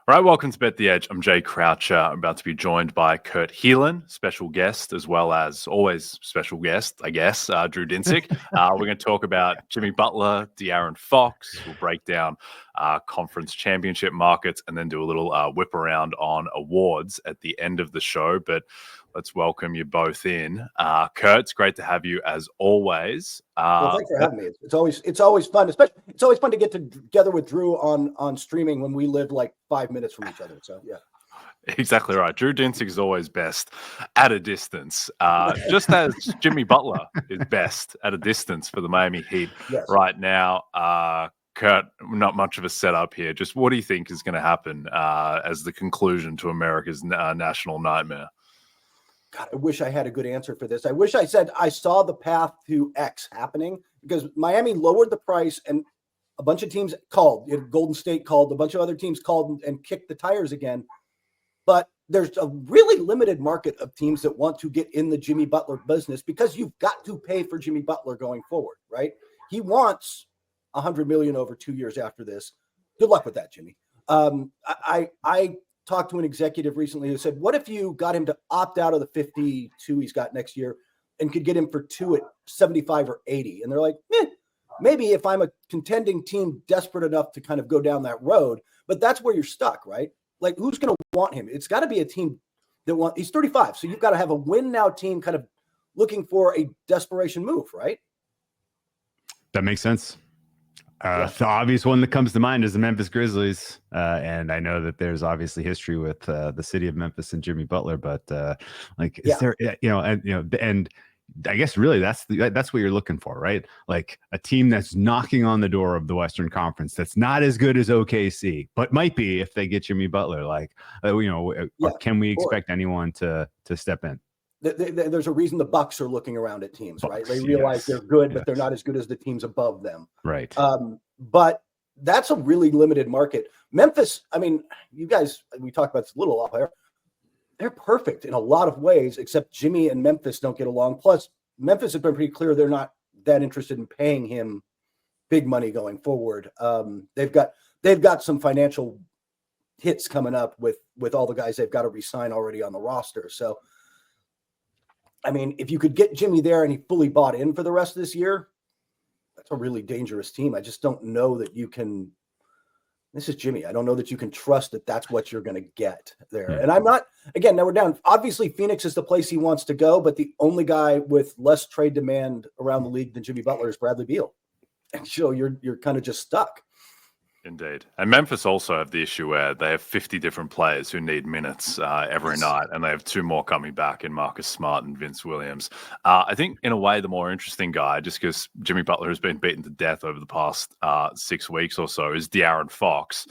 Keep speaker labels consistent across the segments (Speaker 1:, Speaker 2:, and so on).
Speaker 1: All right, welcome to Bet the Edge. I'm Jay Croucher. I'm about to be joined by Kurt Helin, special guest, as well as always special guest, I guess, Drew Dinsick. We're going to talk about Jimmy Butler, De'Aaron Fox. We'll break down conference championship markets and then do a little whip around on awards at the end of the show. But let's welcome you both in. Kurt, it's great to have you as always.
Speaker 2: Well, thanks for having me. It's always fun, especially it's always fun to get together with Drew on streaming when we live like 5 minutes from each other. So yeah.
Speaker 1: Exactly right. Drew Dinsick is always best at a distance, just as Jimmy Butler is best at a distance for the Miami Heat right now. Kurt, not much of a setup here. Just what do you think is going to happen as the conclusion to America's national nightmare?
Speaker 2: God, I wish I had a good answer for this. I wish I said I saw the path to X happening because Miami lowered the price and a bunch of teams called. Golden State called, a bunch of other teams called and kicked the tires again. But there's a really limited market of teams that want to get in the Jimmy Butler business because you've got to pay for Jimmy Butler going forward, right? He wants $100 million over 2 years after this. Good luck with that, Jimmy. I talked to an executive recently who said, what if you got him to opt out of the 52 he's got next year and could get him for 2 at 75 or 80? And they're like, maybe if I'm a contending team desperate enough to kind of go down that road, but that's where you're stuck, right? Like, who's going to want him? It's got to be a team that he's 35. So you've got to have a win now team kind of looking for a desperation move, right?
Speaker 3: That makes sense. The obvious one that comes to mind is the Memphis Grizzlies. And I know that there's obviously history with the city of Memphis and Jimmy Butler, but is there, and I guess really that's what you're looking for, right? Like a team that's knocking on the door of the Western Conference that's not as good as OKC, but might be if they get Jimmy Butler. Like, can we expect anyone to step in?
Speaker 2: There's a reason the Bucks are looking around at teams, right? They realize they're good, but they're not as good as the teams above them.
Speaker 3: Right.
Speaker 2: But that's a really limited market. Memphis, I mean, you guys, we talked about this a little off there. They're perfect in a lot of ways, except Jimmy and Memphis don't get along. Plus, Memphis has been pretty clear they're not that interested in paying him big money going forward. They've got some financial hits coming up with all the guys they've got to re-sign already on the roster. So, I mean, if you could get Jimmy there and he fully bought in for the rest of this year, that's a really dangerous team. I just don't know that you can. This is Jimmy. I don't know that you can trust that that's what you're going to get there. And I'm not, again, now we're down. Obviously, Phoenix is the place he wants to go, but the only guy with less trade demand around the league than Jimmy Butler is Bradley Beal. And so you're kind of just stuck.
Speaker 1: Indeed. And Memphis also have the issue where they have 50 different players who need minutes every night, and they have 2 more coming back in Marcus Smart and Vince Williams. I think, in a way, the more interesting guy, just because Jimmy Butler has been beaten to death over the past 6 weeks or so, is De'Aaron Fox,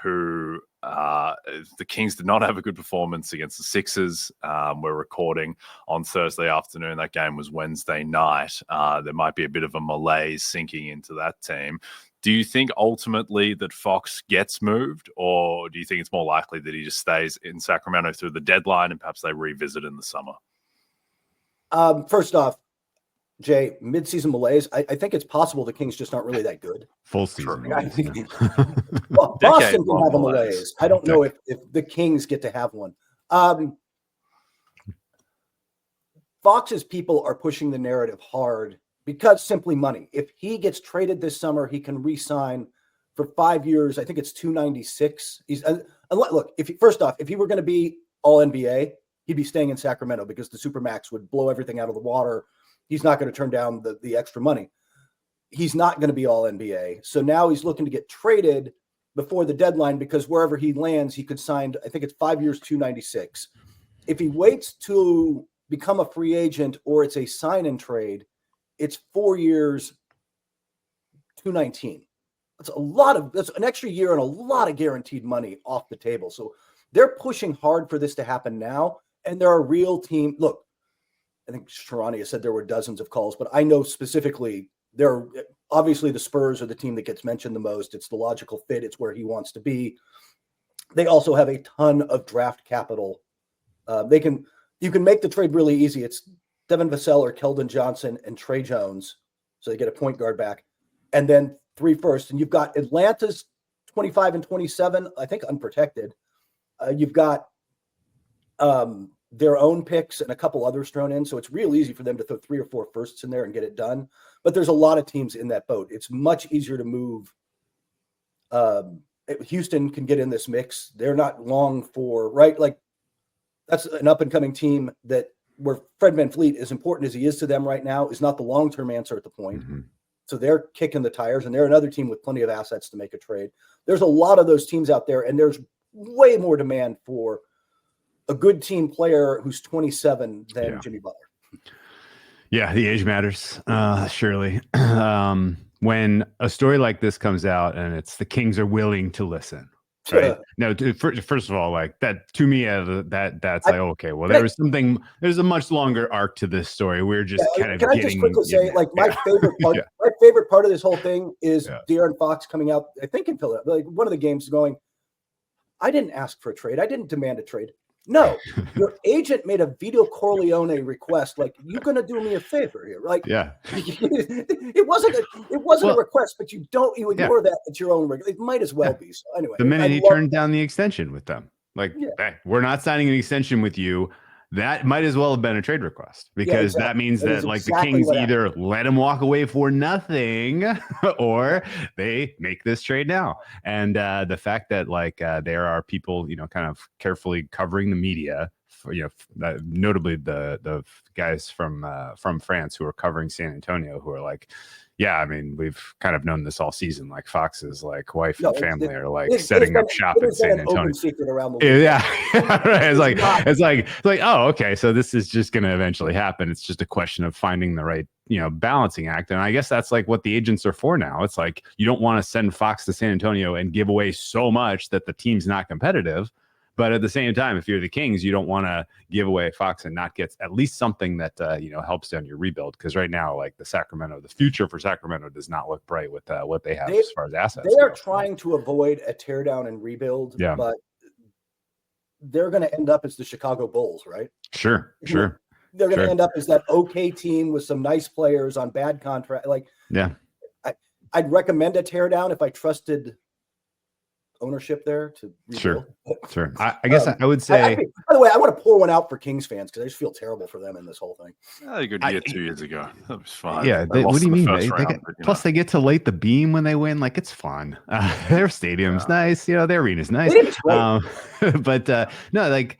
Speaker 1: who the Kings did not have a good performance against the Sixers. We're recording on Thursday afternoon. That game was Wednesday night. There might be a bit of a malaise sinking into that team. Do you think ultimately that Fox gets moved, or do you think it's more likely that he just stays in Sacramento through the deadline and perhaps they revisit in the summer?
Speaker 2: First off, Jay, mid-season malaise, I think it's possible the Kings just aren't really that good.
Speaker 3: Full season.
Speaker 2: Well, Boston can have a malaise. I don't know if the Kings get to have one. Fox's people are pushing the narrative hard because simply money. If he gets traded this summer, he can re-sign for 5 years. I think it's $296. Look, if he were going to be all NBA, he'd be staying in Sacramento because the Supermax would blow everything out of the water. He's not going to turn down the extra money. He's not going to be all NBA. So now he's looking to get traded before the deadline because wherever he lands, he could sign, I think it's 5 years, $296. If he waits to become a free agent or it's a sign and trade, it's 4 years, $219. That's an extra year and a lot of guaranteed money off the table. So they're pushing hard for this to happen now. And there are real team. Look, I think Sharania said there were dozens of calls, but I know specifically obviously the Spurs are the team that gets mentioned the most. It's the logical fit. It's where he wants to be. They also have a ton of draft capital. You can make the trade really easy. It's Devin Vassell or Keldon Johnson and Trey Jones. So they get a point guard back. And then 3 firsts. And you've got Atlanta's 25 and 27, I think unprotected. You've got their own picks and a couple others thrown in. So it's real easy for them to throw 3 or 4 firsts in there and get it done. But there's a lot of teams in that boat. It's much easier to move. Houston can get in this mix. They're not long for, right? Like that's an up and coming team that where Fred VanVleet, as important as he is to them right now, is not the long-term answer at the point. Mm-hmm. So they're kicking the tires, and they're another team with plenty of assets to make a trade. There's a lot of those teams out there, and there's way more demand for a good team player who's 27 than Jimmy Butler.
Speaker 3: Yeah, the age matters, surely. When a story like this comes out and it's the Kings are willing to listen, right? No, first of all, like that to me, that's like, okay, well, there's a much longer arc to this story. We're just kind of getting. I just quickly say, like, my favorite part of this whole thing is De'Aaron Fox coming out, I think in Philadelphia, like one of the games going, I didn't ask for a trade. I didn't demand a trade. No, your agent made a Vito Corleone request. Like, you're going to do me a favor here. Like, it wasn't a request, but you ignore that at your own. It might as well be. So anyway, the minute he turned down the extension with them, like, hey, we're not signing an extension with you. That might as well have been a trade request because that means that like the Kings either let him walk away for nothing or they make this trade now. And the fact that like there are people, kind of carefully covering the media for, notably the guys from France who are covering San Antonio who are like, yeah, I mean, we've kind of known this all season. Like Fox's like wife and family are like setting up shop in San Antonio. Yeah, right. It's like, oh, okay. So this is just going to eventually happen. It's just a question of finding the right, balancing act. And I guess that's like what the agents are for now. It's like you don't want to send Fox to San Antonio and give away so much that the team's not competitive. But at the same time, if you're the Kings, you don't want to give away Fox and not get at least something that, helps down your rebuild. Because right now, like the future for Sacramento does not look bright with what they have as far as assets.
Speaker 2: They are trying to avoid a teardown and rebuild, but they're going to end up as the Chicago Bulls, right?
Speaker 3: Sure.
Speaker 2: They're going to end up as that okay team with some nice players on bad contract. Like, I'd recommend a teardown if I trusted ownership there to rebuild.
Speaker 3: Sure. I guess I would say.
Speaker 2: By the way, I want to pour one out for Kings fans because I just feel terrible for them in this whole thing.
Speaker 1: A good year 2 years ago. That was fine.
Speaker 3: Yeah. What do you mean? Plus, they get to light the beam when they win. Like, it's fun. Their stadium's nice. Their arena's nice. But no, like.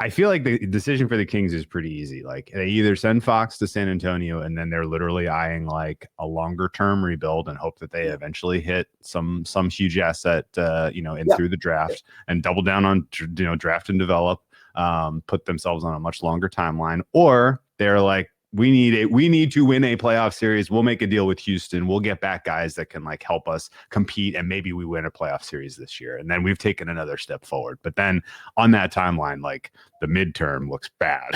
Speaker 3: I feel like the decision for the Kings is pretty easy. Like they either send Fox to San Antonio and then they're literally eyeing like a longer term rebuild and hope that they eventually hit some huge asset, through the draft and double down on, draft and develop, put themselves on a much longer timeline. Or they're like, we need to win a playoff series. We'll make a deal with Houston. We'll get back guys that can like help us compete. And maybe we win a playoff series this year. And then we've taken another step forward. But then on that timeline, like the midterm looks bad,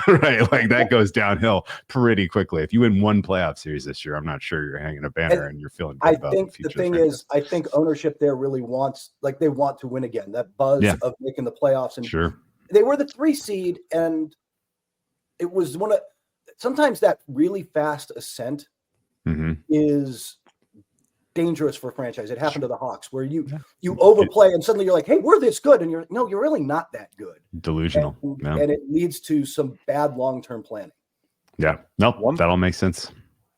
Speaker 3: right? Like that goes downhill pretty quickly. If you win one playoff series this year, I'm not sure you're hanging a banner and you're feeling good about the future.
Speaker 2: The thing is, I think ownership there really wants, like they want to win again. That buzz of making the playoffs. And they were the 3 seed and it was sometimes that really fast ascent is dangerous for a franchise. It happened to the Hawks where you overplay and suddenly you're like, hey, we're this good. And you're really not that good.
Speaker 3: Delusional.
Speaker 2: And it leads to some bad long-term planning.
Speaker 3: Yeah. Nope. That all makes sense.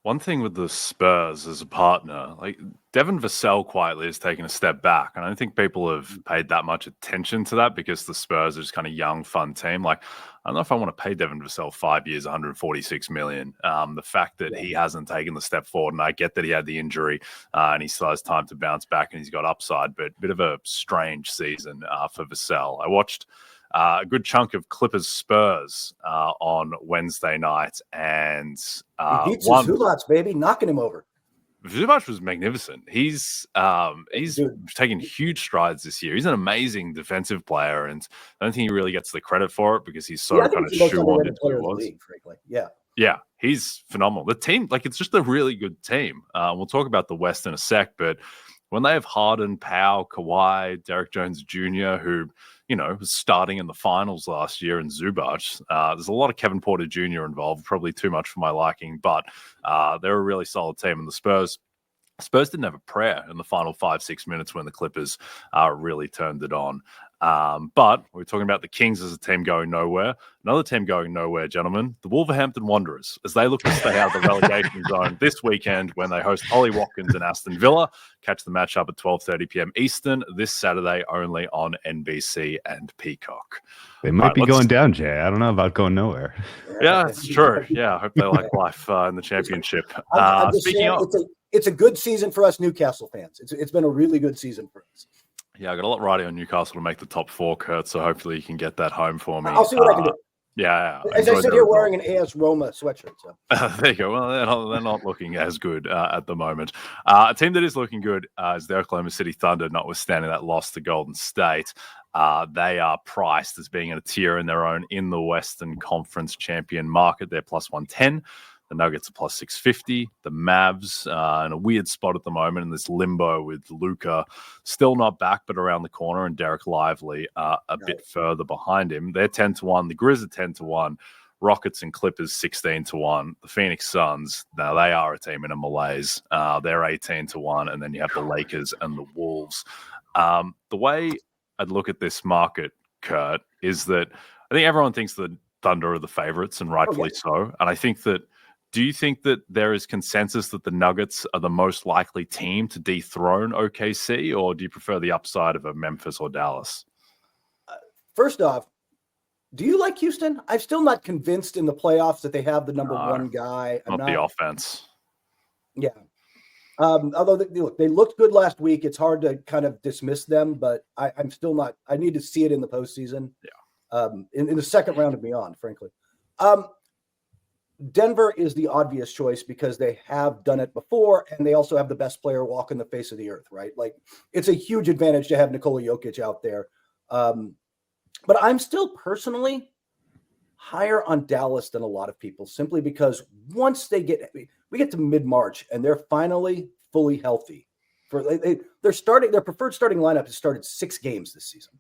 Speaker 1: One thing with the Spurs as a partner, like Devin Vassell quietly has taken a step back. And I don't think people have paid that much attention to that because the Spurs are just kind of young, fun team. Like, I don't know if I want to pay Devin Vassell 5 years, 146 million. The fact that he hasn't taken the step forward, and I get that he had the injury and he still has time to bounce back and he's got upside, but a bit of a strange season for Vassell. I watched a good chunk of Clippers Spurs on Wednesday night, and
Speaker 2: he beats his Zulats, baby, knocking him over.
Speaker 1: Zubac was magnificent. He's taken huge strides this year. He's an amazing defensive player, and I don't think he really gets the credit for it because he's so kind of shoehorned into who he was.
Speaker 2: Frankly.
Speaker 1: Yeah, he's phenomenal. The team, like, it's just a really good team. We'll talk about the West in a sec, but when they have Harden, Powell, Kawhi, Derek Jones Jr., who was starting in the finals last year, and Zubac. There's a lot of Kevin Porter Jr. involved, probably too much for my liking, but they're a really solid team. And the Spurs Spurs didn't have a prayer in the final 5-6 minutes when the Clippers really turned it on. But we're talking about the Kings as a team going nowhere. Another team going nowhere, gentlemen, the Wolverhampton Wanderers, as they look to stay out of the relegation zone this weekend when they host Ollie Watkins and Aston Villa. Catch the matchup at 12:30 p.m. Eastern this Saturday only on NBC and Peacock.
Speaker 3: They might be going down, Jay. I don't know about going nowhere.
Speaker 1: Yeah, it's true. Yeah, I hope they like life in the championship.
Speaker 2: I'm just saying, it's a good season for us Newcastle fans. It's been a really good season for us.
Speaker 1: Yeah, I got a lot riding on Newcastle to make the top 4, Kurt. So hopefully you can get that home for me.
Speaker 2: I'll see what I can do.
Speaker 1: Yeah.
Speaker 2: As I sit here wearing an AS Roma sweatshirt. So.
Speaker 1: There you go. Well, they're not looking as good at the moment. A team that is looking good is the Oklahoma City Thunder, notwithstanding that loss to Golden State. They are priced as being in a tier in their own in the Western Conference champion market. They're plus 110. The Nuggets are plus 650. The Mavs in a weird spot at the moment in this limbo with Luka still not back, but around the corner, and Derek Lively a bit further behind him. They're 10-1. The Grizz are 10-1. Rockets and Clippers 16-1. The Phoenix Suns, now they are a team in a malaise. They're 18-1. And then you have the Lakers and the Wolves. The way I'd look at this market, Kurt, is that I think everyone thinks the Thunder are the favorites, and rightfully so. And I think that, do you think that there is consensus that the Nuggets are the most likely team to dethrone OKC, or do you prefer the upside of a Memphis or Dallas?
Speaker 2: First off, do you like Houston? I'm still not convinced in the playoffs that they have the number one guy.
Speaker 1: Not the offense. Yeah.
Speaker 2: Although they looked good last week, it's hard to kind of dismiss them, but I'm still not. I need to see it in the postseason. Yeah. In the second round and beyond, frankly. Denver is the obvious choice because they have done it before, and they also have the best player walking the face of the earth, right? Like, it's a huge advantage to have Nikola Jokic out there. But I'm still personally higher on Dallas than a lot of people, simply because once we get to mid-March and they're finally fully healthy. Their preferred starting lineup has started 6 games this season.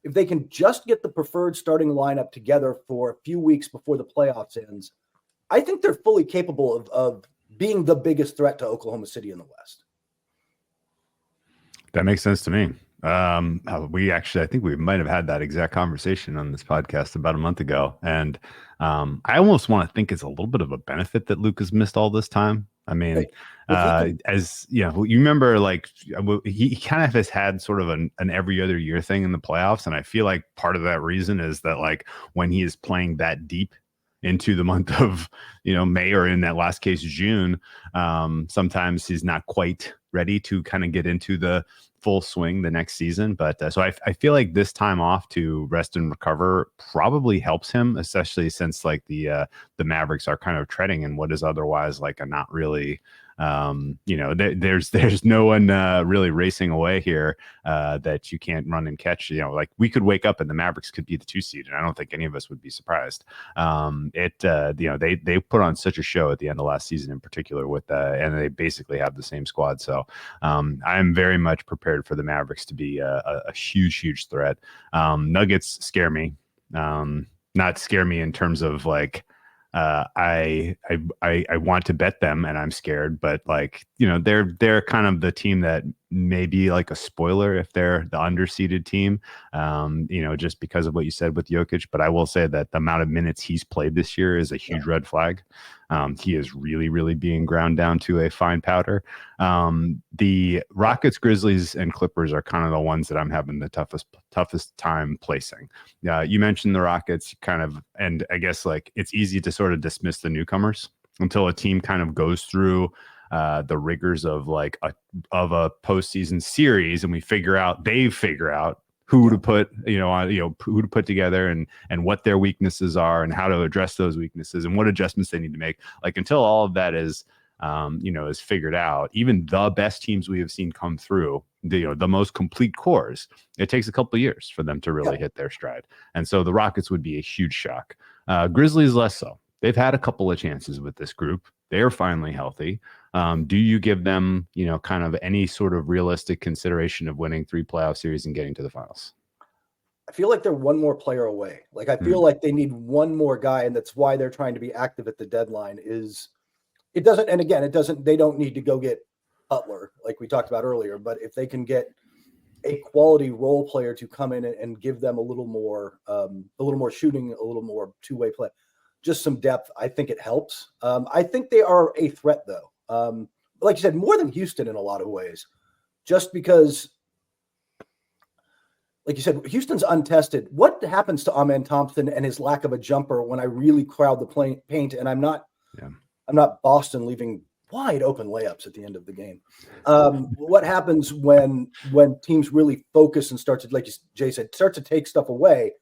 Speaker 2: If they can just get the preferred starting lineup together for a few weeks before the playoffs ends, I think they're fully capable of being the biggest threat to Oklahoma City in the West.
Speaker 3: That makes sense to me. I think we might have had that exact conversation on this podcast about a month ago. And I almost want to think it's a little bit of a benefit that Luka's missed all this time. I mean, as you know, you remember, like, he kind of has had sort of an every other year thing in the playoffs. And I feel like part of that reason is that, like, when he is playing that deep into the month of, May, or in that last case, June, sometimes he's not quite ready to kind of get into the full swing the next season. But so I feel like this time off to rest and recover probably helps him, especially since, like, the Mavericks are kind of treading in what is otherwise like a not really, there's no one really racing away here that you can't run and catch. Like, we could wake up and the Mavericks could be the 2 seed, and I don't think any of us would be surprised. They put on such a show at the end of last season in particular and they basically have the same squad. So I'm very much prepared for the Mavericks to be a huge threat. Nuggets scare me. Not scare me in terms of, like, I want to bet them and I'm scared, but, like, they're kind of the team that may be like a spoiler if they're the underseeded team, just because of what you said with Jokic. But I will say that the amount of minutes he's played this year is a huge red flag. He is really being ground down to a fine powder. The Rockets, Grizzlies, and Clippers are kind of the ones that I'm having the toughest time placing. You mentioned the Rockets and I guess, like, it's easy to sort of dismiss the newcomers until a team kind of goes through the rigors of a postseason series, and they figure out who to put, who to put together and what their weaknesses are and how to address those weaknesses and what adjustments they need to make. Like, until all of that is figured out, even the best teams we have seen come through, the most complete cores, it takes a couple of years for them to really hit their stride. And so the Rockets would be a huge shock. Grizzlies less so. They've had a couple of chances with this group. They're finally healthy. Do you give them, kind of any sort of realistic consideration of winning 3 playoff series and getting to the finals?
Speaker 2: I feel like they're one more player away. Like, I feel like they need one more guy, and that's why they're trying to be active at the deadline. They don't need to go get Butler, like we talked about earlier, but if they can get a quality role player to come in and give them a little more shooting, a little more two-way play, just some depth, I think it helps. I think they are a threat, though. Like you said, more than Houston in a lot of ways, just because, like you said, Houston's untested. What happens to Amen Thompson and his lack of a jumper when I really crowd the paint? And I'm not Boston leaving wide open layups at the end of the game. What happens when teams really focus and start to, like Jay said, start to take stuff away?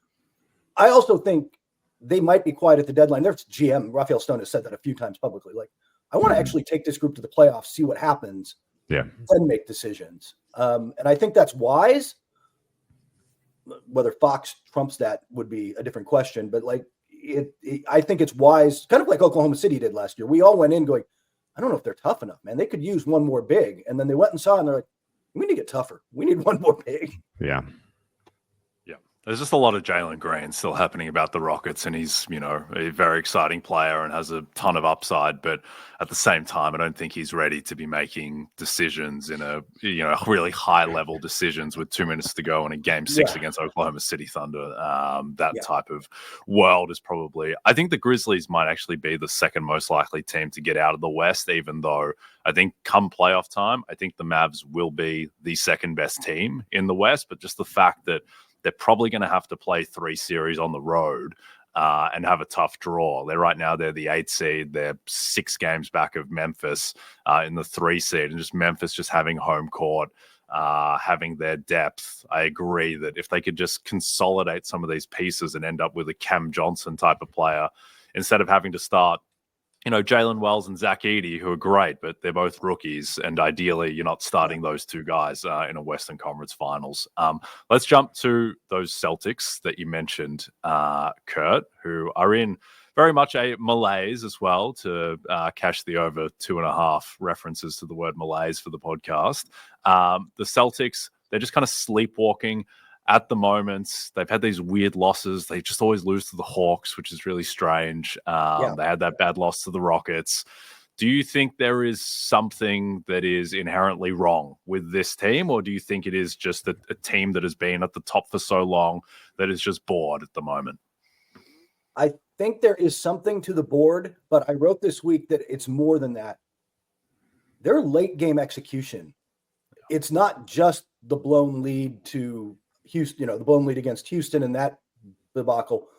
Speaker 2: I also think they might be quiet at the deadline. Their GM, Raphael Stone, has said that a few times publicly. Like, I want to actually take this group to the playoffs, see what happens, then make decisions. And I think that's wise. Whether Fox trumps that would be a different question. But like, I think it's wise, kind of like Oklahoma City did last year. We all went in going, I don't know if they're tough enough, man. They could use one more big. And then they went and saw, and they're like, we need to get tougher. We need one more big.
Speaker 3: Yeah.
Speaker 1: There's just a lot of Jalen Green still happening about the Rockets, and he's, a very exciting player and has a ton of upside. But at the same time, I don't think he's ready to be making decisions in a, really high level decisions with 2 minutes to go in a game 6 against Oklahoma City Thunder. Type of world is probably, I think the Grizzlies might actually be the second most likely team to get out of the West, even though I think come playoff time, I think the Mavs will be the second best team in the West. But just the fact that they're probably going to have to play 3 series on the road and have a tough draw. They're the 8 seed. They're 6 games back of Memphis in the 3 seed, and just Memphis just having home court, having their depth. I agree that if they could just consolidate some of these pieces and end up with a Cam Johnson type of player, instead of having to start, Jalen Wells and Zach Edey, who are great, but they're both rookies. And ideally, you're not starting those 2 guys in a Western Conference Finals. Let's jump to those Celtics that you mentioned, Kurt, who are in very much a malaise as well, to cash the over 2.5 references to the word malaise for the podcast. The Celtics, they're just kind of sleepwalking at the moment. They've had these weird losses. They just always lose to the Hawks, which is really strange. They had that bad loss to the Rockets. Do you think there is something that is inherently wrong with this team, or do you think it is just a team that has been at the top for so long that is just bored at the moment?
Speaker 2: I think there is something to the board, but I wrote this week that it's more than that. Their late game execution. It's not just the blown lead to Houston, the blown lead against Houston and that debacle.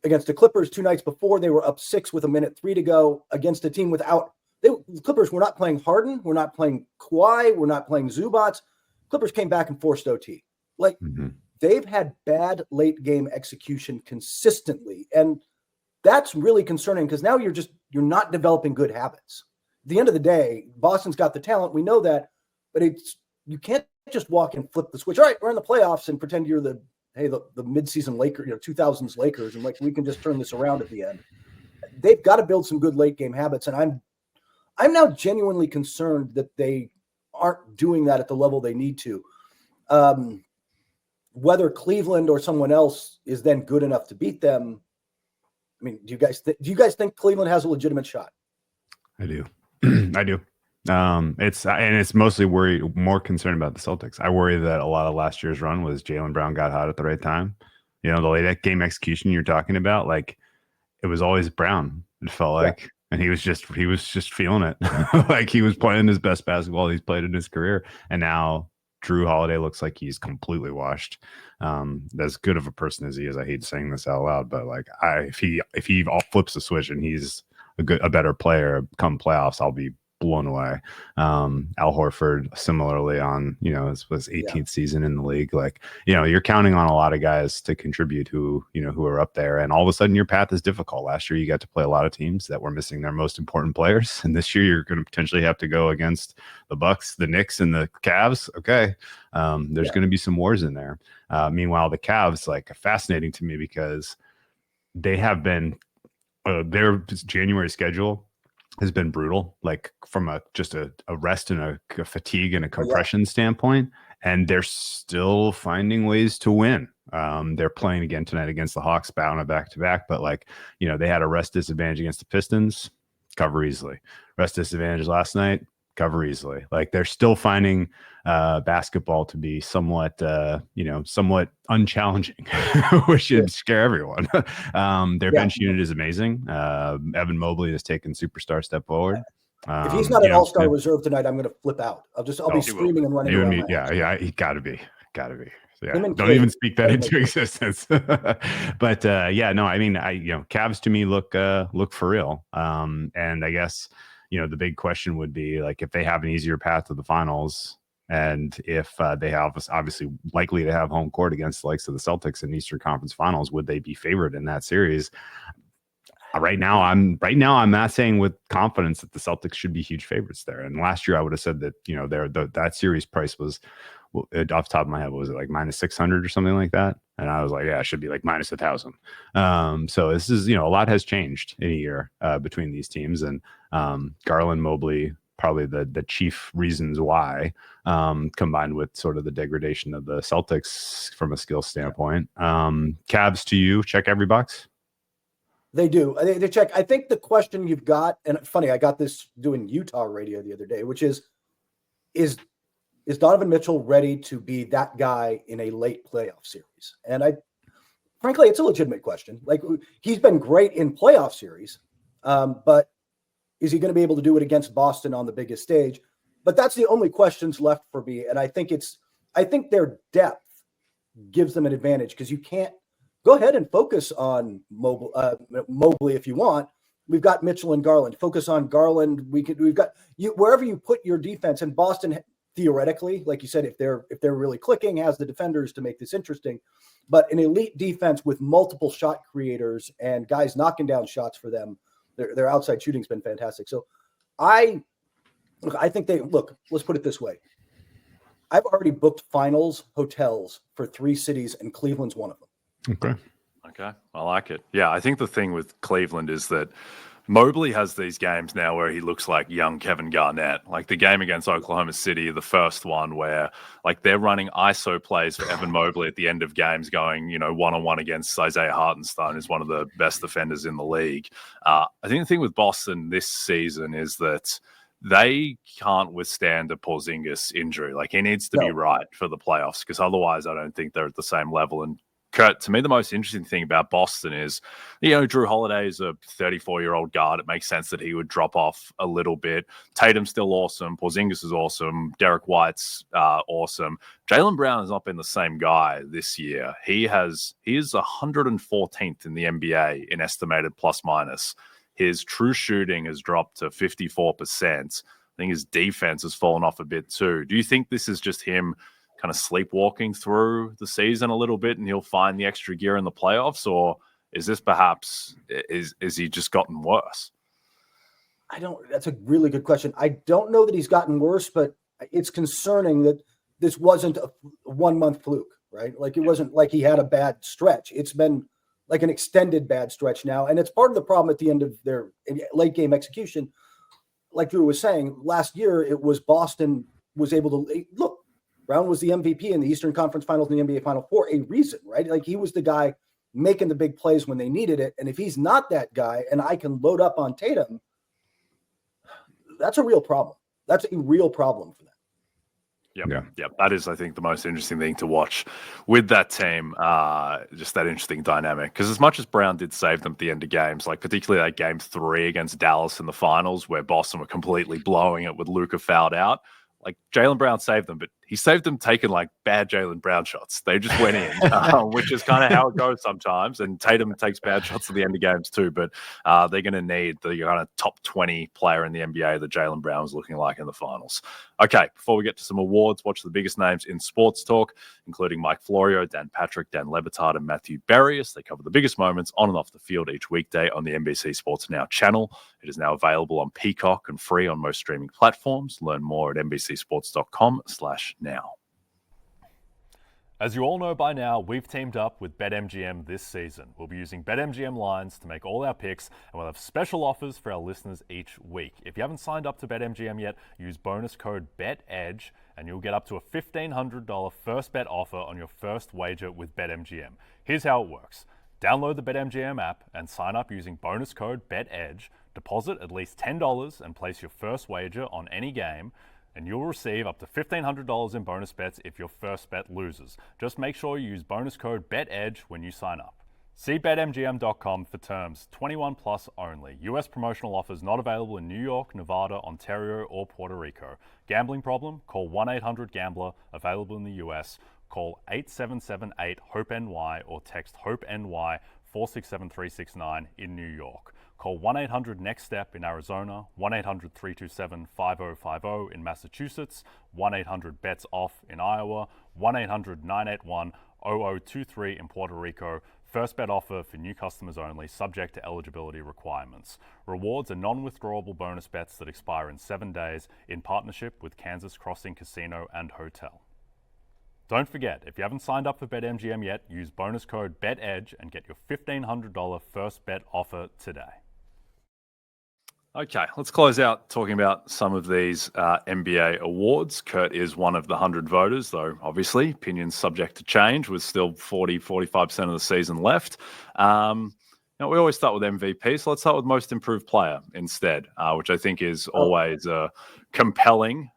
Speaker 2: Against the Clippers 2 nights before, they were up 6 with 1:03 to go against a team without. The Clippers were not playing Harden, we're not playing Kawhi, we're not playing Zubats. Clippers came back and forced OT. They've had bad late game execution consistently, and that's really concerning because now you're not developing good habits. At the end of the day, Boston's got the talent, we know that, but you can't just walk and flip the switch. All right, we're in the playoffs and pretend you're the midseason Lakers, 2000s Lakers, and we can just turn this around at the end. They've got to build some good late game habits, and I'm now genuinely concerned that they aren't doing that at the level they need to. Whether Cleveland or someone else is then good enough to beat them. I mean, do you guys think Cleveland has a legitimate shot?
Speaker 3: I do. I do. It's mostly more concerned about the Celtics. I worry that a lot of last year's run was Jaylen Brown got hot at the right time. The late game execution you're talking about, like it was always Brown. It felt like, and he was just feeling it. Like he was playing his best basketball he's played in his career. And now Drew Holiday looks like he's completely washed. As good of a person as he is, I hate saying this out loud, but like if he all flips the switch and he's a better player come playoffs, I'll be blown away. Al Horford similarly on his 18th season in the league. Like you're counting on a lot of guys to contribute who are up there, and all of a sudden your path is difficult. Last year you got to play a lot of teams that were missing their most important players, and this year you're going to potentially have to go against the Bucks, the Knicks, and the Cavs. Okay, there's going to be some wars in there. Meanwhile, the Cavs are fascinating to me because they have been their January schedule has been brutal, like from a rest and a fatigue and a compression standpoint, and they're still finding ways to win. They're playing again tonight against the Hawks, bound a back-to-back, but they had a rest disadvantage against the Pistons, cover easily. Rest disadvantage last night, cover easily. Like they're still finding basketball to be somewhat, somewhat unchallenging, which should scare everyone. Their bench unit is amazing. Evan Mobley has taken superstar step forward.
Speaker 2: If he's not an all-star reserve tonight, I'm going to flip out. I'll be screaming and running around.
Speaker 3: He gotta be. Yeah, don't even speak that into existence. But Cavs to me look for real. And I guess the big question would be like if they have an easier path to the finals, and if they have obviously likely to have home court against the likes of the Celtics in Eastern Conference Finals, would they be favored in that series? Right now, I'm not saying with confidence that the Celtics should be huge favorites there. And last year, I would have said that that series price was, off the top of my head, was it like minus 600 or something like that? And I was like, yeah, it should be like minus 1,000. So this is a lot has changed in a year between these teams, and Garland, Mobley, probably the chief reasons why, combined with sort of the degradation of the Celtics from a skill standpoint. Cavs to you, check every box.
Speaker 2: They do. They check. I think the question you've got, and funny, I got this doing Utah radio the other day, which is Donovan Mitchell ready to be that guy in a late playoff series? And frankly, it's a legitimate question. Like, he's been great in playoff series, but is he going to be able to do it against Boston on the biggest stage? But that's the only questions left for me. And I think their depth gives them an advantage, because you can't go ahead and focus on Mobley if you want. We've got Mitchell and Garland. Focus on Garland. We've got you wherever you put your defense. And Boston, theoretically, like you said, if they're really clicking, has the defenders to make this interesting. But an elite defense with multiple shot creators and guys knocking down shots for them, their outside shooting's been fantastic. So I think let's put it this way. I've already booked finals hotels for 3 cities, and Cleveland's one of them.
Speaker 1: Okay. I like it. Yeah, I think the thing with Cleveland is that Mobley has these games now where he looks like young Kevin Garnett. Like the game against Oklahoma City, the first one where like they're running ISO plays for Evan Mobley at the end of games, going, one-on-one against Isaiah Hartenstein, who's one of the best defenders in the league. I think the thing with Boston this season is that they can't withstand a Porzingis injury. Like he needs to be right for the playoffs, because otherwise I don't think they're at the same level. And Kurt, to me, the most interesting thing about Boston is, Drew Holiday is a 34-year-old guard. It makes sense that he would drop off a little bit. Tatum's still awesome. Porzingis is awesome. Derek White's awesome. Jaylen Brown has not been the same guy this year. He is 114th in the NBA in estimated plus minus. His true shooting has dropped to 54%. I think his defense has fallen off a bit too. Do you think this is just him kind of sleepwalking through the season a little bit and he'll find the extra gear in the playoffs? Or is this perhaps, is he just gotten worse?
Speaker 2: That's a really good question. I don't know that he's gotten worse, but it's concerning that this wasn't a 1-month fluke, right? Like it wasn't like he had a bad stretch. It's been like an extended bad stretch now. And it's part of the problem at the end of their late game execution. Like Drew was saying, last year, it was Boston was able to look. Brown was the MVP in the Eastern Conference Finals and the NBA Final for a reason, right? Like he was the guy making the big plays when they needed it. And if he's not that guy and I can load up on Tatum, that's a real problem. That's a real problem for them.
Speaker 1: Yep. That is, I think, the most interesting thing to watch with that team. Just that interesting dynamic. Because as much as Brown did save them at the end of games, like particularly that game 3 against Dallas in the finals where Boston were completely blowing it with Luka fouled out, like Jaylen Brown saved them, but he saved them taking like bad Jaylen Brown shots. They just went in, which is kind of how it goes sometimes. And Tatum takes bad shots at the end of games too, but they're going to need the kind of top 20 player in the NBA that Jaylen Brown was looking like in the finals. Okay, before we get to some awards, watch the biggest names in sports talk, including Mike Florio, Dan Patrick, Dan Lebitard, and Matthew Berry, as they cover the biggest moments on and off the field each weekday on the NBC Sports Now channel. It is now available on Peacock and free on most streaming platforms. Learn more at NBCSports.com/now.
Speaker 4: As you all know by now, we've teamed up with BetMGM this season. We'll be using BetMGM lines to make all our picks, and we'll have special offers for our listeners each week. If you haven't signed up to BetMGM yet, use bonus code BETEDGE, and you'll get up to a $1,500 first bet offer on your first wager with BetMGM. Here's how it works. Download the BetMGM app and sign up using bonus code BETEDGE Deposit at least $10 and place your first wager on any game, and you'll receive up to $1,500 in bonus bets if your first bet loses. Just make sure you use bonus code BETEDGE when you sign up. See BetMGM.com for terms. 21 plus only. U.S. promotional offers not available in New York, Nevada, Ontario, or Puerto Rico. Gambling problem? Call 1-800-GAMBLER. Available in the U.S. Call 877-8-HOPE-NY or text HOPE-NY 467-369 in New York. Call 1-800-NEXT-STEP in Arizona, 1-800-327-5050 in Massachusetts, 1-800-BETS-OFF in Iowa, 1-800-981-0023 in Puerto Rico. First bet offer for new customers only, subject to eligibility requirements. Rewards are non-withdrawable bonus bets that expire in 7 days in partnership with Kansas Crossing Casino and Hotel. Don't forget, if you haven't signed up for BetMGM yet, use bonus code BETEDGE and get your $1,500 first bet offer today.
Speaker 1: Okay, let's close out talking about some of these NBA awards. Kurt is one of the 100 voters, though obviously opinions subject to change with still 45% of the season left. We always start with MVP, so let's start with most improved player instead, which I think is always a compelling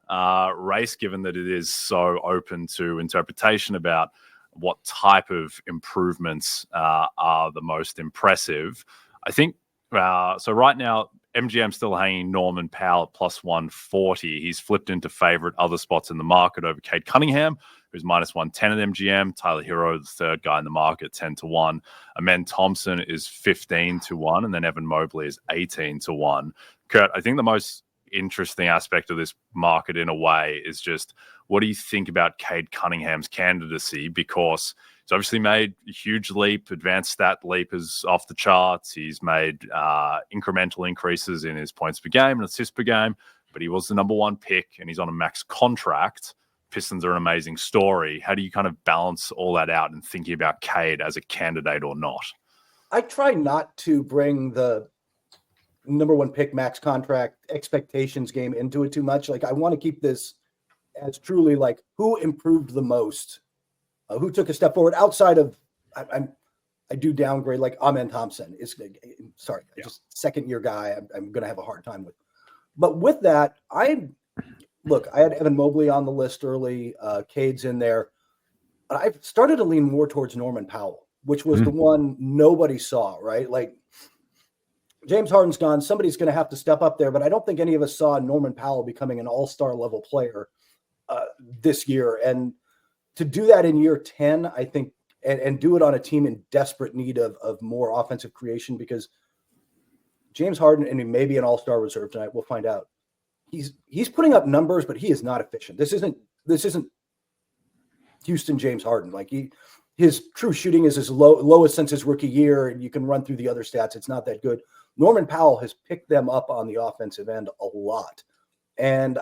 Speaker 1: race, given that it is so open to interpretation about what type of improvements are the most impressive. I think, so right now, MGM still hanging Norman Powell at plus 140. He's flipped into favorite other spots in the market over Cade Cunningham, who's minus 110 at MGM. Tyler Hero, the third guy in the market, 10-1. Amen Thompson is 15-1, and then Evan Mobley is 18-1. Kurt, I think the most interesting aspect of this market in a way is just, what do you think about Cade Cunningham's candidacy? Because he's obviously made a huge leap, advanced stat leap is off the charts. He's made incremental increases in his points per game and assists per game, but he was the number one pick and he's on a max contract. Pistons are an amazing story. How do you kind of balance all that out and thinking about Cade as a candidate or not?
Speaker 2: I try not to bring the number one pick max contract expectations game into it too much. Like, I want to keep this as truly like who improved the most, who took a step forward outside of, I do downgrade like Amen Thompson is just second year guy. I'm going to have a hard time with, but with that, I had Evan Mobley on the list early. Cade's in there. I've started to lean more towards Norman Powell, which was the one nobody saw, right? Like, James Harden's gone. Somebody's going to have to step up there, but I don't think any of us saw Norman Powell becoming an all-star level player this year. And to do that in year 10, I think, and do it on a team in desperate need of more offensive creation, because James Harden, and he may be an all-star reserve tonight, we'll find out. He's putting up numbers, but he is not efficient. This isn't Houston James Harden. Like, his true shooting is his lowest since his rookie year, and you can run through the other stats. It's not that good. Norman Powell has picked them up on the offensive end a lot. And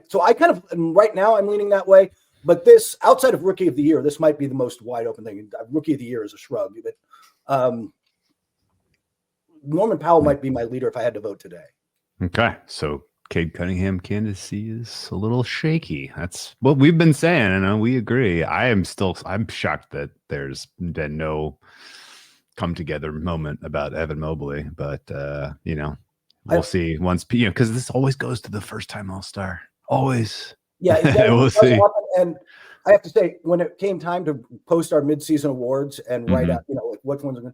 Speaker 2: so I kind of, right now I'm leaning that way, but this, outside of rookie of the year, this might be the most wide open thing. Rookie of the year is a shrug, but Norman Powell might be my leader if I had to vote today.
Speaker 3: Okay. So Cade Cunningham candidacy is a little shaky. That's what we've been saying, and we agree. I'm shocked that there's been no come together moment about Evan Mobley, but we'll see once, because this always goes to the first time All-Star. Always.
Speaker 2: Yeah,
Speaker 3: we'll see.
Speaker 2: And I have to say, when it came time to post our midseason awards and write out, like which ones are going,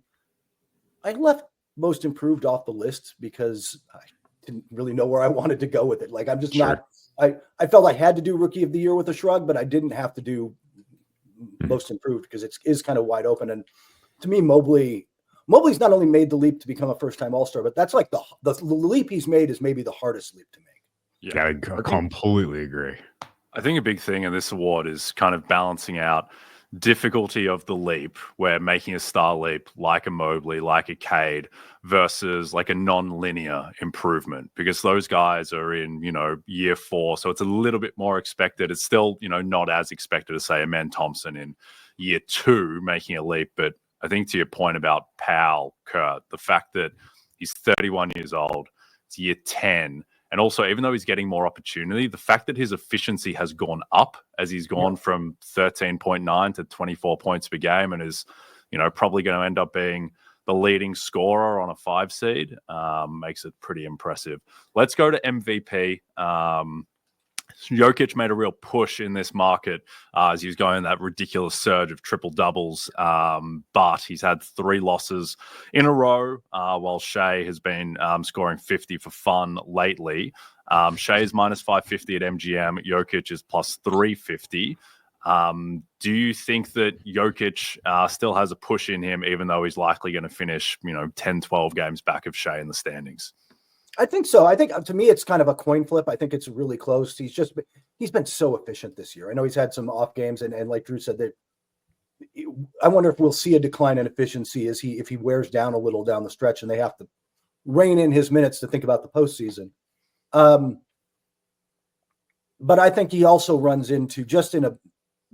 Speaker 2: I left most improved off the list because I didn't really know where I wanted to go with it. Like, I'm just not. I felt I had to do rookie of the year with a shrug, but I didn't have to do most improved because it is kind of wide open. And to me, Mobley's not only made the leap to become a first-time All-Star, but that's like the leap he's made is maybe the hardest leap to make.
Speaker 3: Yeah, I completely agree.
Speaker 1: I think a big thing in this award is kind of balancing out difficulty of the leap, where making a star leap like a Mobley, like a Cade, versus like a non-linear improvement, because those guys are in, year 4. So it's a little bit more expected. It's still, not as expected as, say, Amen Thompson in year 2 making a leap. But I think to your point about Powell, Kurt, the fact that he's 31 years old, it's year 10. And also, even though he's getting more opportunity, the fact that his efficiency has gone up as he's gone from 13.9 to 24 points per game, and is, probably going to end up being the leading scorer on a 5 seed. Makes it pretty impressive. Let's go to MVP. Jokic made a real push in this market as he was going that ridiculous surge of triple doubles, but he's had 3 losses in a row, while Shai has been scoring 50 for fun lately. Shai is minus 550 at MGM. Jokic is plus 350. Do you think that Jokic still has a push in him, even though he's likely going to finish, 10, 12 games back of Shai in the standings?
Speaker 2: I think so. I think to me, it's kind of a coin flip. I think it's really close. He's been so efficient this year. I know he's had some off games, and like Drew said, that I wonder if we'll see a decline in efficiency if he wears down a little down the stretch, and they have to rein in his minutes to think about the postseason. But I think he also runs into, just in a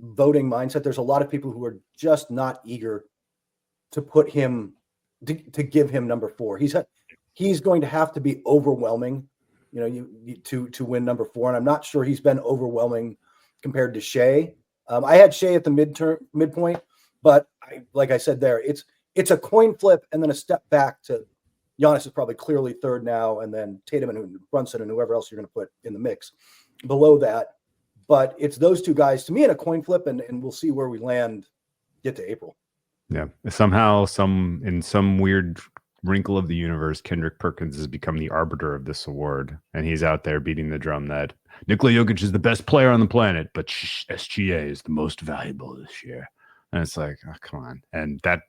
Speaker 2: voting mindset, there's a lot of people who are just not eager to put him to give him number 4. He's going to have to be overwhelming, to win number 4. And I'm not sure he's been overwhelming compared to Shai. I had Shai at the midpoint, but like I said there, it's a coin flip and then a step back to Giannis is probably clearly 3rd now, and then Tatum and Brunson and whoever else you're going to put in the mix below that. But it's those 2 guys to me in a coin flip, and we'll see where we land get to April.
Speaker 3: Yeah. Somehow, in some weird wrinkle of the universe, Kendrick Perkins has become the arbiter of this award, and he's out there beating the drum that Nikola Jokic is the best player on the planet, but SGA is the most valuable this year. And it's like, oh, come on.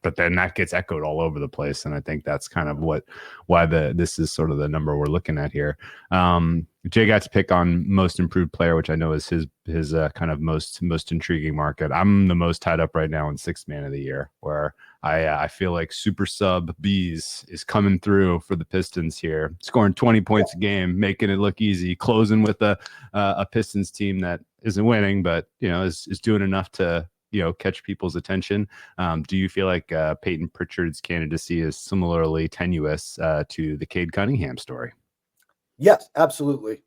Speaker 3: But then that gets echoed all over the place. And I think that's kind of why this is sort of the number we're looking at here. Jay got to pick on most improved player, which I know is his kind of most intriguing market. I'm the most tied up right now in 6th man of the year, where I feel like super sub Bees is coming through for the Pistons here, scoring 20 points a game, making it look easy, closing with a Pistons team that isn't winning, but is doing enough to catch people's attention. Do you feel like Payton Pritchard's candidacy is similarly tenuous to the Cade Cunningham story?
Speaker 2: Yes, absolutely.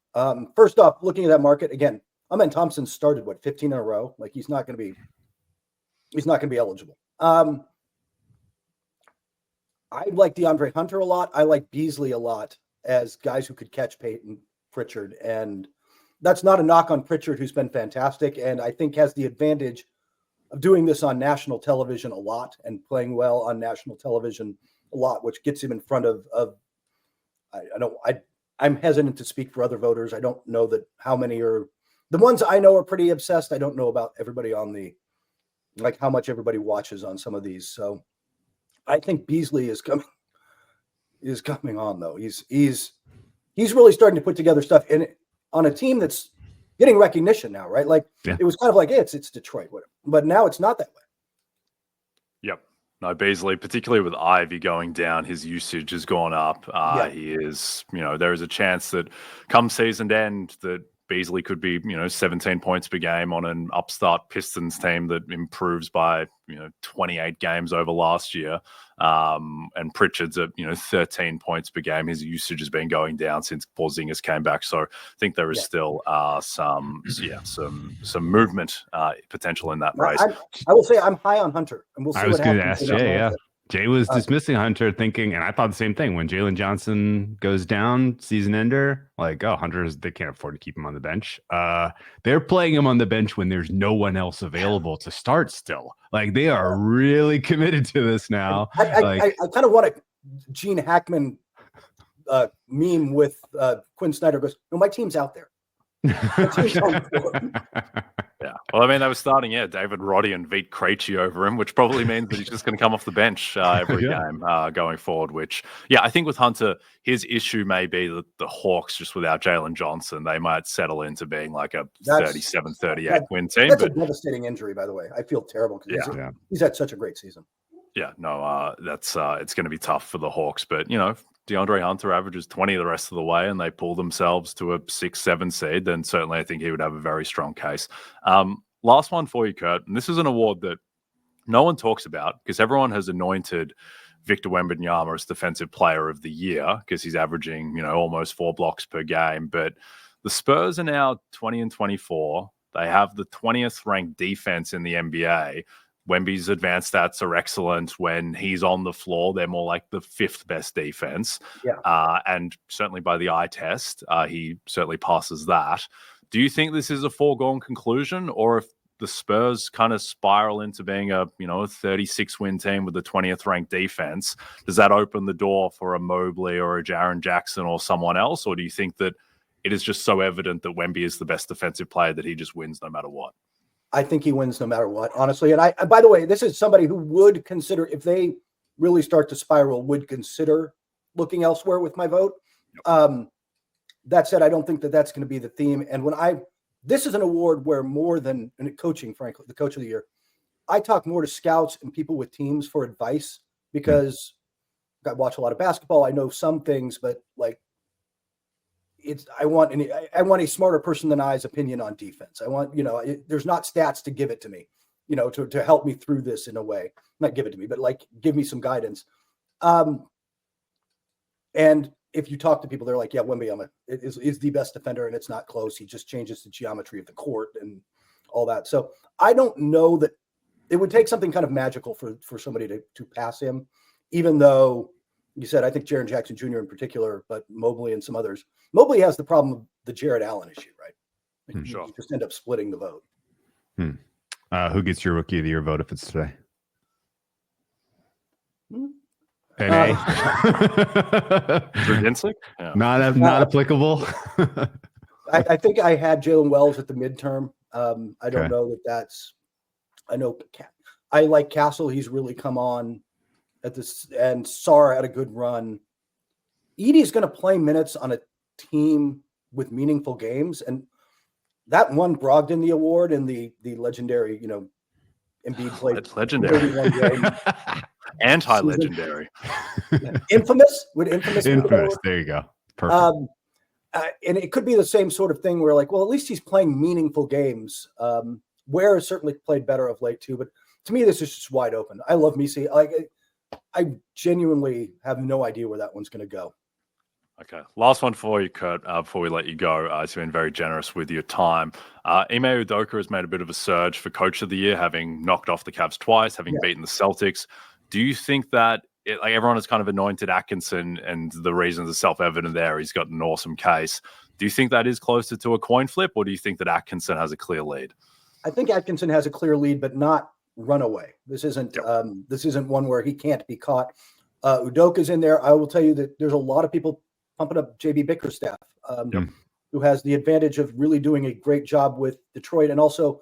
Speaker 2: First off, looking at that market again, Amen Thompson started 15 in a row. Like he's not going to be eligible. I like DeAndre Hunter a lot. I like Beasley a lot as guys who could catch Payton Pritchard, and that's not a knock on Pritchard, who's been fantastic, and I think has the advantage of doing this on national television a lot and playing well on national television a lot, which gets him in front of I'm hesitant to speak for other voters. I don't know that how many are the ones I know are pretty obsessed. I don't know about everybody on how much everybody watches on some of these. So I think Beasley is coming on though. He's really starting to put together stuff on a team that's getting recognition now, right? Like It was kind of like, it's Detroit, whatever. But now it's not that way.
Speaker 1: Yep. No, Beasley, particularly with Ivy going down, his usage has gone up. He is, there is a chance that come season end that Beasley could be, 17 points per game on an upstart Pistons team that improves by, 28 games over last year. And Pritchard's at, 13 points per game. His usage has been going down since Porzingis came back. So I think there is still some movement potential in that race.
Speaker 2: I will say I'm high on Hunter, and we'll see. I was going to ask
Speaker 3: Jay. Jay was dismissing Hunter, thinking, and I thought the same thing when Jalen Johnson goes down, season ender. Like, they can't afford to keep him on the bench. They're playing him on the bench when there's no one else available to start. Still, like they are really committed to this now.
Speaker 2: I kind of want a Gene Hackman meme with Quinn Snyder goes, "No, my team's out there."
Speaker 1: Yeah. Well, I mean, they were starting, David Roddy and Vít Krejci over him, which probably means that he's just going to come off the bench every game going forward, which, I think with Hunter, his issue may be that the Hawks, just without Jalen Johnson, they might settle into being like a 37, 38 win team.
Speaker 2: That's a devastating injury, by the way. I feel terrible because he's had such a great season.
Speaker 1: Yeah, no, that's it's going to be tough for the Hawks, but, DeAndre Hunter averages 20 the rest of the way and they pull themselves to a 6-7 seed, then certainly I think he would have a very strong case. Last one for you, Kurt. And this is an award that no one talks about because everyone has anointed Victor Wembanyama as Defensive Player of the Year because he's averaging, almost 4 blocks per game. But the Spurs are now 20 and 24. They have the 20th ranked defense in the NBA. Wemby's advanced stats are excellent. When he's on the floor, they're more like the 5th best defense.
Speaker 2: Yeah.
Speaker 1: And certainly by the eye test, he certainly passes that. Do you think this is a foregone conclusion, or if the Spurs kind of spiral into being a 36-win team with the 20th ranked defense, does that open the door for a Mobley or a Jaren Jackson or someone else? Or do you think that it is just so evident that Wemby is the best defensive player that he just wins no matter what?
Speaker 2: I think he wins no matter what, honestly. And by the way, this is somebody who would consider, if they really start to spiral, would consider looking elsewhere with my vote.
Speaker 1: Yep.
Speaker 2: That said, I don't think that that's going to be the theme. And this is an award where more than coaching, frankly, the coach of the year, I talk more to scouts and people with teams for advice, because I watch a lot of basketball. I know some things, but like, I want a smarter person than I's opinion on defense. I want, there's not stats to give it to me, to help me through this in a way. Not give it to me, but like give me some guidance. And if you talk to people, they're like, yeah, Wembanyama is the best defender, and it's not close. He just changes the geometry of the court and all that. So I don't know that it would take something kind of magical for somebody to pass him, even though you said, I think Jaren Jackson Jr. in particular, but Mobley and some others. Mobley has the problem of the Jared Allen issue, right?
Speaker 1: Sure.
Speaker 2: You just end up splitting the vote.
Speaker 3: Who gets your Rookie of the Year vote if it's today?
Speaker 1: Drew Dinsick? Yeah.
Speaker 3: Not applicable.
Speaker 2: I think I had Jalen Wells at the midterm. I don't know that that's. I know I like Castle. He's really come on at this, and Sarr had a good run. Edey's going to play minutes on a team with meaningful games, and that won Brogdon the award in the legendary, Embiid played
Speaker 1: legendary. Anti-legendary.
Speaker 2: Infamous. Would infamous?
Speaker 3: There you go. Perfect.
Speaker 2: And it could be the same sort of thing where, like, well, at least he's playing meaningful games. Ware has certainly played better of late too, but to me, this is just wide open. I love Misi. I genuinely have no idea where that one's going to go.
Speaker 1: Okay. Last one for you, Kurt, before we let you go. You've been very generous with your time. Ime Udoka has made a bit of a surge for Coach of the Year, having knocked off the Cavs twice, having beaten the Celtics. Do you think that, everyone has kind of anointed Atkinson, and the reasons are self-evident there? He's got an awesome case. Do you think that is closer to a coin flip, or do you think that Atkinson has a clear lead?
Speaker 2: I think Atkinson has a clear lead, but not runaway. This isn't one where he can't be caught. Udoka's in there. I will tell you that there's a lot of people pumping up JB Bickerstaff, who has the advantage of really doing a great job with Detroit, and also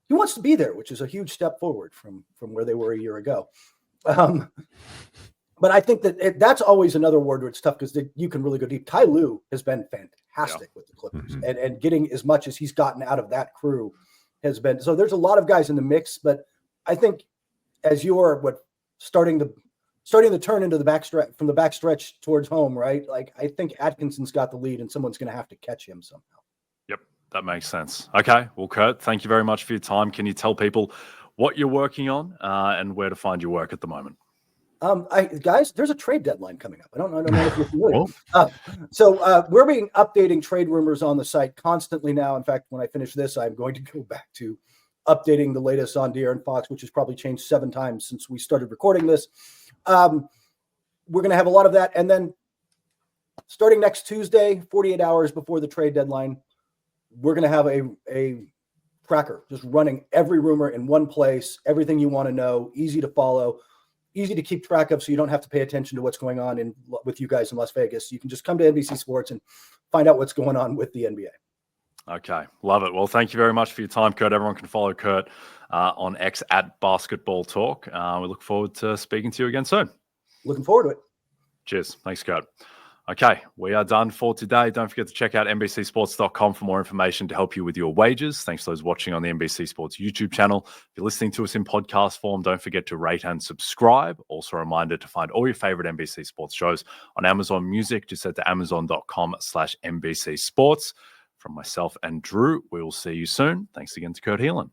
Speaker 2: he wants to be there, which is a huge step forward from where they were a year ago. But I think that that's always another award where it's tough, because you can really go deep. Ty Lue has been fantastic with the Clippers, and getting as much as he's gotten out of that crew has been. So there's a lot of guys in the mix, but I think as you're starting the turn into the backstretch, from the backstretch towards home, right? Like, I think Atkinson's got the lead, and someone's going to have to catch him somehow.
Speaker 1: Yep, that makes sense. Okay, well, Kurt, thank you very much for your time. Can you tell people what you're working on and where to find your work at the moment?
Speaker 2: Guys, there's a trade deadline coming up. I don't know if you're familiar. So we're being updating trade rumors on the site constantly now. In fact, when I finish this, I'm going to go back to updating the latest on De'Aaron Fox, which has probably changed 7 times since we started recording this. We're going to have a lot of that. And then starting next Tuesday, 48 hours before the trade deadline, we're going to have a tracker just running every rumor in one place, everything you want to know, easy to follow, easy to keep track of, so you don't have to pay attention to what's going on with you guys in Las Vegas. You can just come to NBC Sports and find out what's going on with the NBA.
Speaker 1: Okay, love it. Well, thank you very much for your time, Kurt. Everyone can follow Kurt on X at Basketball Talk. We look forward to speaking to you again soon.
Speaker 2: Looking forward to it.
Speaker 1: Cheers. Thanks, Kurt. Okay, we are done for today. Don't forget to check out NBCSports.com for more information to help you with your wagers. Thanks to those watching on the NBC Sports YouTube channel. If you're listening to us in podcast form, don't forget to rate and subscribe. Also a reminder to find all your favorite NBC Sports shows on Amazon Music. Just head to amazon.com/NBC Sports. From myself and Drew, we will see you soon. Thanks again to Kurt Helin.